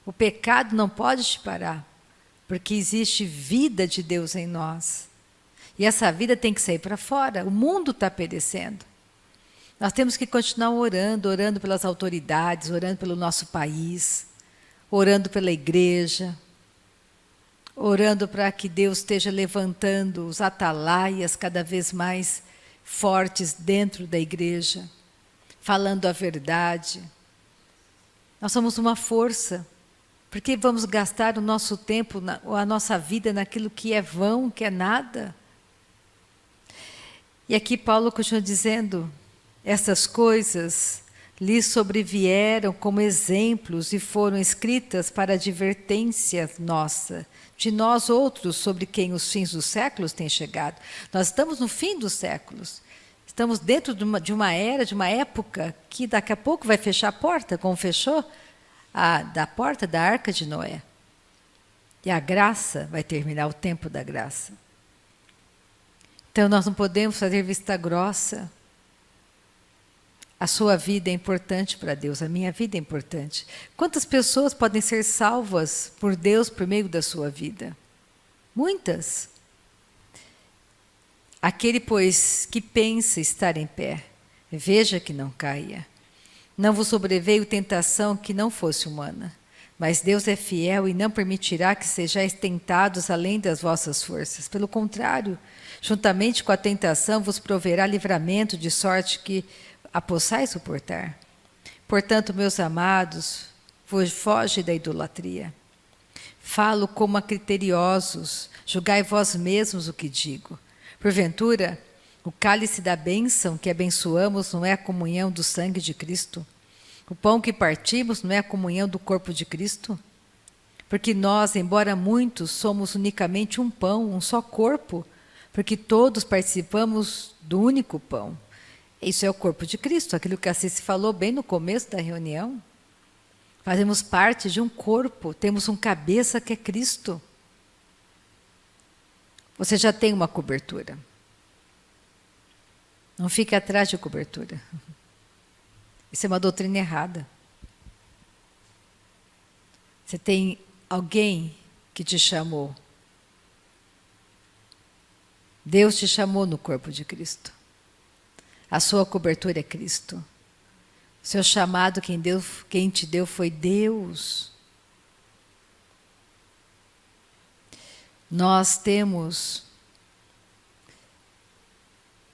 O pecado não pode te parar, porque existe vida de Deus em nós. E essa vida tem que sair para fora. O mundo está perecendo. Nós temos que continuar orando, orando pelas autoridades, orando pelo nosso país, orando pela igreja, orando para que Deus esteja levantando os atalaias cada vez mais fortes dentro da igreja, falando a verdade. Nós somos uma força. Por que vamos gastar o nosso tempo, a nossa vida naquilo que é vão, que é nada? E aqui Paulo continua dizendo, essas coisas lhes sobrevieram como exemplos e foram escritas para advertência nossa, de nós outros, sobre quem os fins dos séculos têm chegado. Nós estamos no fim dos séculos. Estamos dentro de uma era, de uma época, que daqui a pouco vai fechar a porta, como fechou da porta da Arca de Noé. E a graça vai terminar, o tempo da graça. Então nós não podemos fazer vista grossa. A sua vida é importante para Deus, a minha vida é importante. Quantas pessoas podem ser salvas por Deus por meio da sua vida? Muitas. Aquele, pois, que pensa estar em pé, veja que não caia. Não vos sobreveio tentação que não fosse humana, mas Deus é fiel e não permitirá que sejais tentados além das vossas forças. Pelo contrário, juntamente com a tentação vos proverá livramento, de sorte que a possais suportar. Portanto, meus amados, foge da idolatria. Falo como a criteriosos, julgai vós mesmos o que digo. Porventura, o cálice da bênção que abençoamos não é a comunhão do sangue de Cristo? O pão que partimos não é a comunhão do corpo de Cristo? Porque nós, embora muitos, somos unicamente um pão, um só corpo, porque todos participamos do único pão. Isso é o corpo de Cristo, aquilo que a Cici falou bem no começo da reunião. Fazemos parte de um corpo, temos um cabeça que é Cristo. Você já tem uma cobertura. Não fique atrás de cobertura. Isso é uma doutrina errada. Você tem alguém que te chamou. Deus te chamou no corpo de Cristo. A sua cobertura é Cristo. O seu chamado, quem te deu foi Deus. Nós temos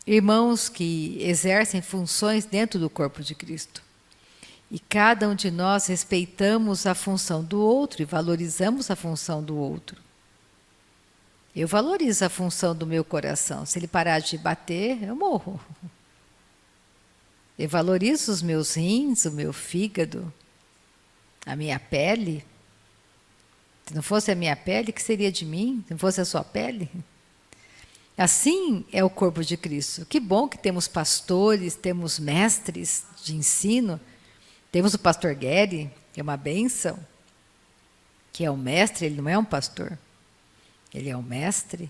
irmãos que exercem funções dentro do corpo de Cristo. E cada um de nós respeitamos a função do outro e valorizamos a função do outro. Eu valorizo a função do meu coração. Se ele parar de bater, eu morro. Eu valorizo os meus rins, o meu fígado, a minha pele. Se não fosse a minha pele, o que seria de mim? Se não fosse a sua pele? Assim é o corpo de Cristo. Que bom que temos pastores, temos mestres de ensino. Temos o pastor Gueri, que é uma bênção, que é o mestre, ele não é um pastor. Ele é o mestre.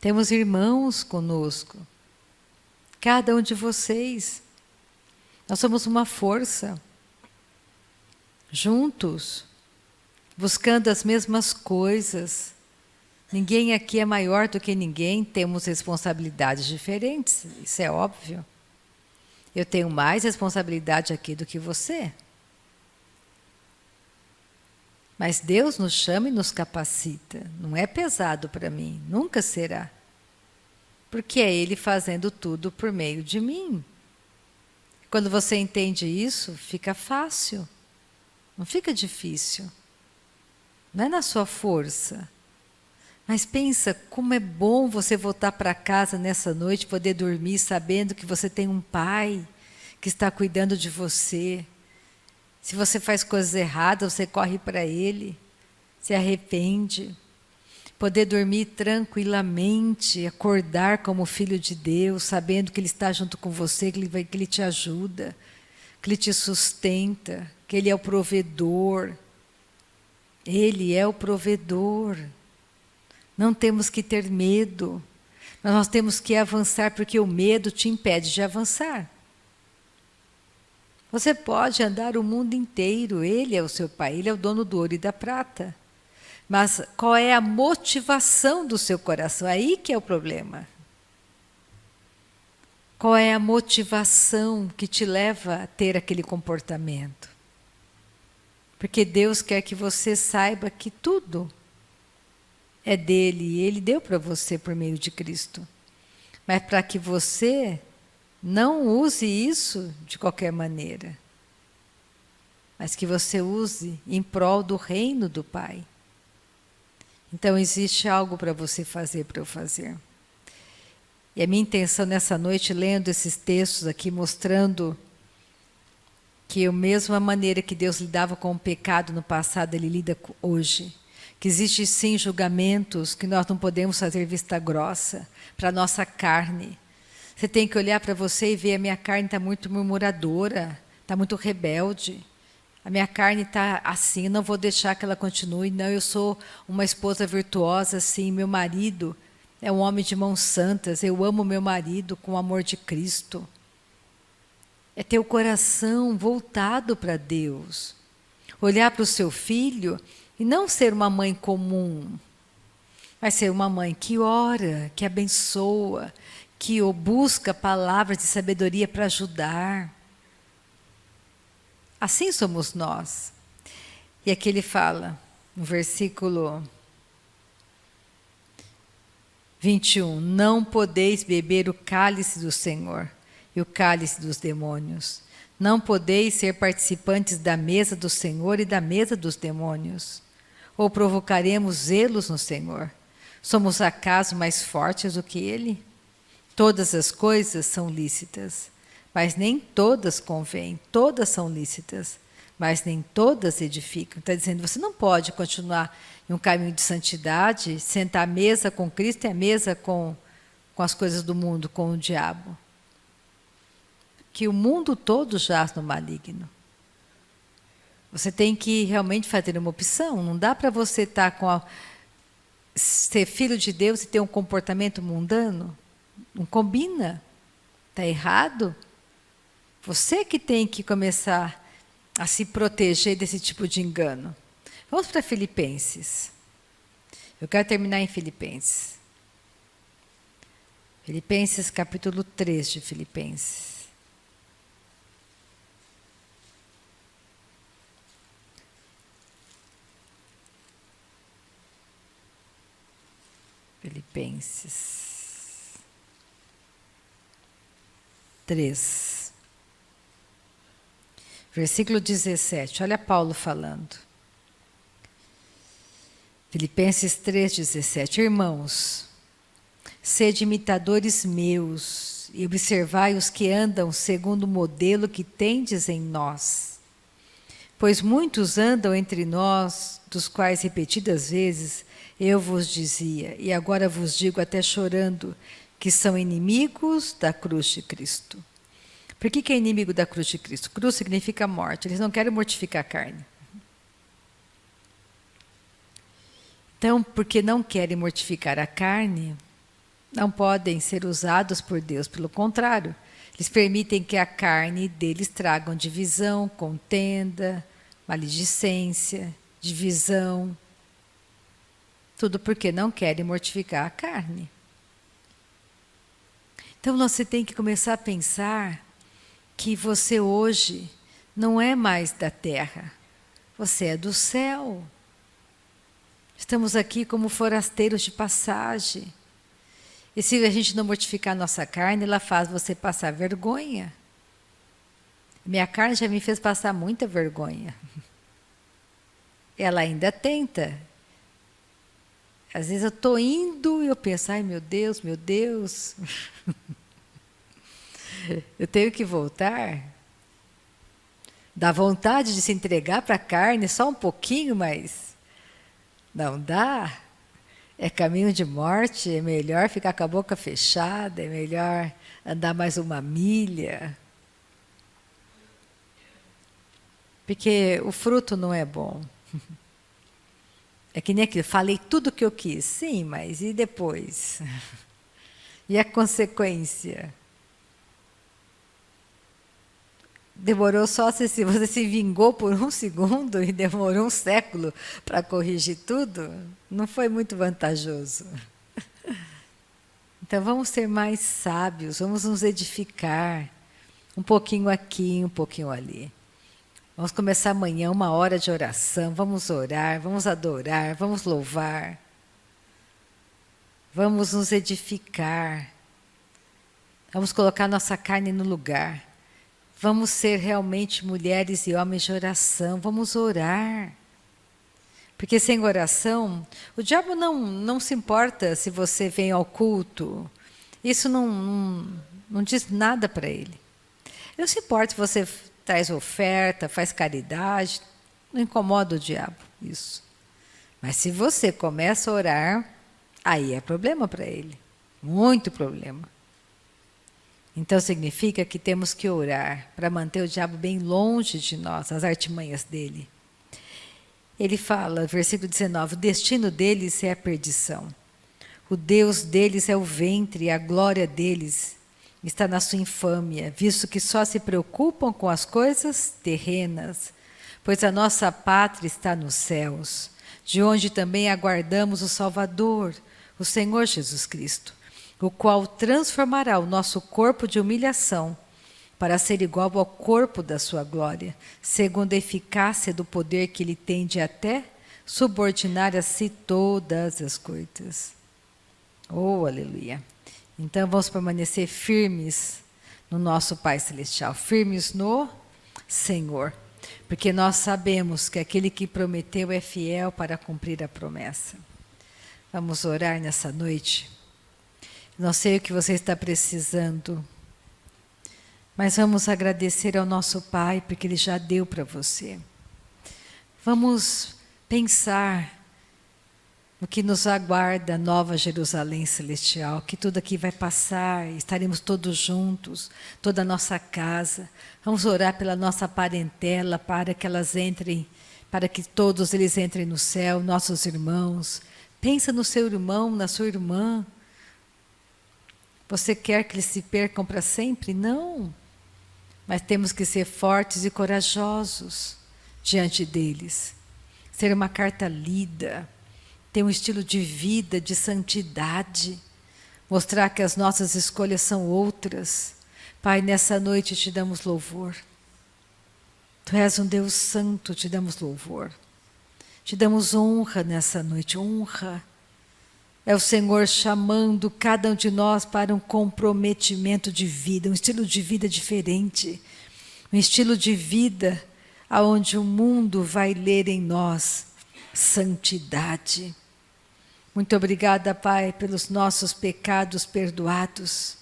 Temos irmãos conosco. Cada um de vocês. Nós somos uma força. Juntos. Buscando as mesmas coisas. Ninguém aqui é maior do que ninguém. Temos responsabilidades diferentes. Isso é óbvio. Eu tenho mais responsabilidade aqui do que você. Mas Deus nos chama e nos capacita. Não é pesado para mim, nunca será. Porque é Ele fazendo tudo por meio de mim. Quando você entende isso, fica fácil. Não fica difícil. Não é na sua força. Mas pensa como é bom você voltar para casa nessa noite, poder dormir sabendo que você tem um pai que está cuidando de você. Se você faz coisas erradas, você corre para ele, se arrepende. Poder dormir tranquilamente, acordar como filho de Deus, sabendo que Ele está junto com você, que Ele te ajuda, que Ele te sustenta, que Ele é o provedor. Ele é o provedor. Não temos que ter medo. Mas nós temos que avançar porque o medo te impede de avançar. Você pode andar o mundo inteiro, Ele é o seu Pai, Ele é o dono do ouro e da prata. Mas qual é a motivação do seu coração? Aí que é o problema. Qual é a motivação que te leva a ter aquele comportamento? Porque Deus quer que você saiba que tudo é dele e Ele deu para você por meio de Cristo. Mas para que você não use isso de qualquer maneira, mas que você use em prol do reino do Pai. Então existe algo para você fazer, para eu fazer. E a minha intenção nessa noite, lendo esses textos aqui, mostrando que a mesma maneira que Deus lidava com o pecado no passado, Ele lida hoje. Que existe sim julgamentos que nós não podemos fazer vista grossa para a nossa carne. Você tem que olhar para você e ver: a minha carne está muito murmuradora, está muito rebelde. A minha carne está assim, não vou deixar que ela continue. Não, eu sou uma esposa virtuosa, sim. Meu marido é um homem de mãos santas. Eu amo meu marido com o amor de Cristo. É ter o coração voltado para Deus. Olhar para o seu filho e não ser uma mãe comum, mas ser uma mãe que ora, que abençoa, que busca palavras de sabedoria para ajudar. Assim somos nós. E aqui ele fala, no versículo 21, não podeis beber o cálice do Senhor e o cálice dos demônios. Não podeis ser participantes da mesa do Senhor e da mesa dos demônios. Ou provocaremos zelos no Senhor? Somos acaso mais fortes do que Ele? Todas as coisas são lícitas, mas nem todas convêm. Todas são lícitas, mas nem todas edificam. Está dizendo, você não pode continuar em um caminho de santidade, sentar à mesa com Cristo e à mesa com as coisas do mundo, com o diabo. Que o mundo todo jaz no maligno. Você tem que realmente fazer uma opção. Não dá para você estar ser filho de Deus e ter um comportamento mundano. Não combina. Está errado. Você que tem que começar a se proteger desse tipo de engano. Vamos para Filipenses. Eu quero terminar em Filipenses. Filipenses, capítulo 3 de Filipenses. Filipenses 3, versículo 17, olha Paulo falando. Filipenses 3, 17, irmãos, sede imitadores meus e observai os que andam segundo o modelo que tendes em nós. Pois muitos andam entre nós, dos quais repetidas vezes eu vos dizia, e agora vos digo até chorando, que são inimigos da cruz de Cristo. Por que é inimigo da cruz de Cristo? Cruz significa morte, eles não querem mortificar a carne. Então, porque não querem mortificar a carne, não podem ser usados por Deus, pelo contrário, eles permitem que a carne deles tragam divisão, contenda, maledicência, divisão, tudo porque não querem mortificar a carne. Então você tem que começar a pensar que você hoje não é mais da terra, você é do céu. Estamos aqui como forasteiros de passagem. E se a gente não mortificar a nossa carne, ela faz você passar vergonha. Minha carne já me fez passar muita vergonha. Ela ainda tenta. Às vezes eu estou indo e eu penso, ai meu Deus, eu tenho que voltar. Dá vontade de se entregar para a carne só um pouquinho, mas não dá. É caminho de morte, é melhor ficar com a boca fechada, é melhor andar mais uma milha. Porque o fruto não é bom. É que nem aquilo, falei tudo o que eu quis. Sim, mas e depois? E a consequência? Demorou só se você se vingou por 1 segundo e demorou 1 século para corrigir tudo? Não foi muito vantajoso. Então vamos ser mais sábios, vamos nos edificar. Um pouquinho aqui, um pouquinho ali. Vamos começar amanhã 1 hora de oração, vamos orar, vamos adorar, vamos louvar. Vamos nos edificar. Vamos colocar nossa carne no lugar. Vamos ser realmente mulheres e homens de oração. Vamos orar. Porque sem oração, o diabo não se importa se você vem ao culto. Isso não diz nada para ele. Ele não se importa se você traz oferta, faz caridade. Não incomoda o diabo isso. Mas se você começa a orar, aí é problema para ele. Muito problema. Então significa que temos que orar para manter o diabo bem longe de nós, as artimanhas dele. Ele fala, versículo 19, o destino deles é a perdição. O Deus deles é o ventre, e a glória deles está na sua infâmia, visto que só se preocupam com as coisas terrenas, pois a nossa pátria está nos céus, de onde também aguardamos o Salvador, o Senhor Jesus Cristo, o qual transformará o nosso corpo de humilhação para ser igual ao corpo da sua glória, segundo a eficácia do poder que ele tem de até subordinar a si todas as coisas. Oh, aleluia! Então vamos permanecer firmes no nosso Pai Celestial, firmes no Senhor, porque nós sabemos que aquele que prometeu é fiel para cumprir a promessa. Vamos orar nessa noite. Não sei o que você está precisando, mas vamos agradecer ao nosso Pai, porque Ele já deu para você. Vamos pensar no que nos aguarda a Nova Jerusalém Celestial, que tudo aqui vai passar, estaremos todos juntos, toda a nossa casa. Vamos orar pela nossa parentela, para que elas entrem, para que todos eles entrem no céu, nossos irmãos. Pensa no seu irmão, na sua irmã. Você quer que eles se percam para sempre? Não. Mas temos que ser fortes e corajosos diante deles. Ser uma carta lida, ter um estilo de vida, de santidade, mostrar que as nossas escolhas são outras. Pai, nessa noite te damos louvor. Tu és um Deus santo, te damos louvor. Te damos honra nessa noite, honra. É o Senhor chamando cada um de nós para um comprometimento de vida, um estilo de vida diferente. Um estilo de vida onde o mundo vai ler em nós santidade. Muito obrigada, Pai, pelos nossos pecados perdoados.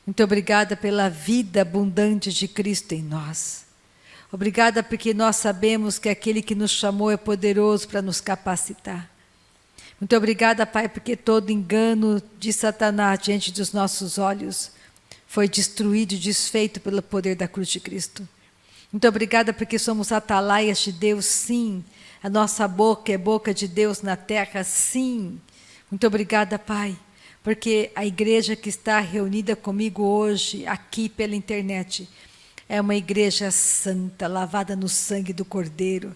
Muito obrigada pela vida abundante de Cristo em nós. Obrigada porque nós sabemos que aquele que nos chamou é poderoso para nos capacitar. Muito obrigada, Pai, porque todo engano de Satanás diante dos nossos olhos foi destruído e desfeito pelo poder da cruz de Cristo. Muito obrigada porque somos atalaias de Deus, sim. A nossa boca é boca de Deus na terra, sim. Muito obrigada, Pai, porque a igreja que está reunida comigo hoje, aqui pela internet, é uma igreja santa, lavada no sangue do Cordeiro.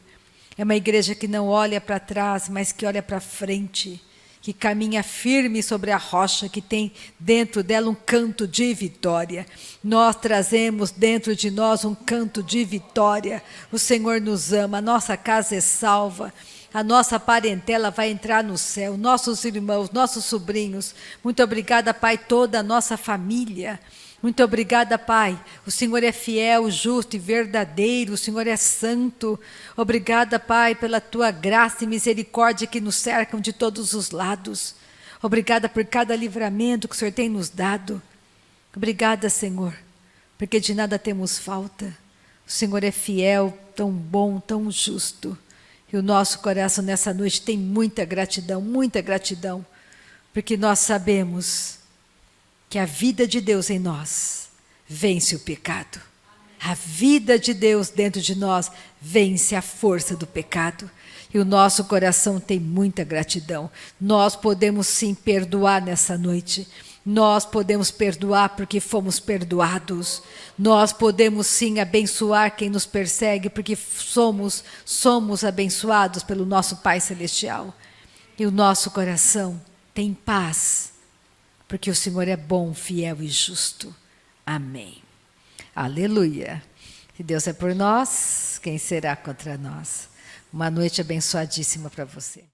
É uma igreja que não olha para trás, mas que olha para frente, que caminha firme sobre a rocha, que tem dentro dela um canto de vitória. Nós trazemos dentro de nós um canto de vitória. O Senhor nos ama, a nossa casa é salva, a nossa parentela vai entrar no céu, nossos irmãos, nossos sobrinhos. Muito obrigada, Pai, toda a nossa família. Muito obrigada, Pai. O Senhor é fiel, justo e verdadeiro. O Senhor é santo. Obrigada, Pai, pela Tua graça e misericórdia que nos cercam de todos os lados. Obrigada por cada livramento que o Senhor tem nos dado. Obrigada, Senhor, porque de nada temos falta. O Senhor é fiel, tão bom, tão justo. E o nosso coração nessa noite tem muita gratidão, porque nós sabemos que a vida de Deus em nós vence o pecado. A vida de Deus dentro de nós vence a força do pecado. E o nosso coração tem muita gratidão. Nós podemos sim perdoar nessa noite. Nós podemos perdoar porque fomos perdoados. Nós podemos sim abençoar quem nos persegue porque somos abençoados pelo nosso Pai Celestial. E o nosso coração tem paz, porque o Senhor é bom, fiel e justo. Amém. Aleluia. Se Deus é por nós, quem será contra nós? Uma noite abençoadíssima para você.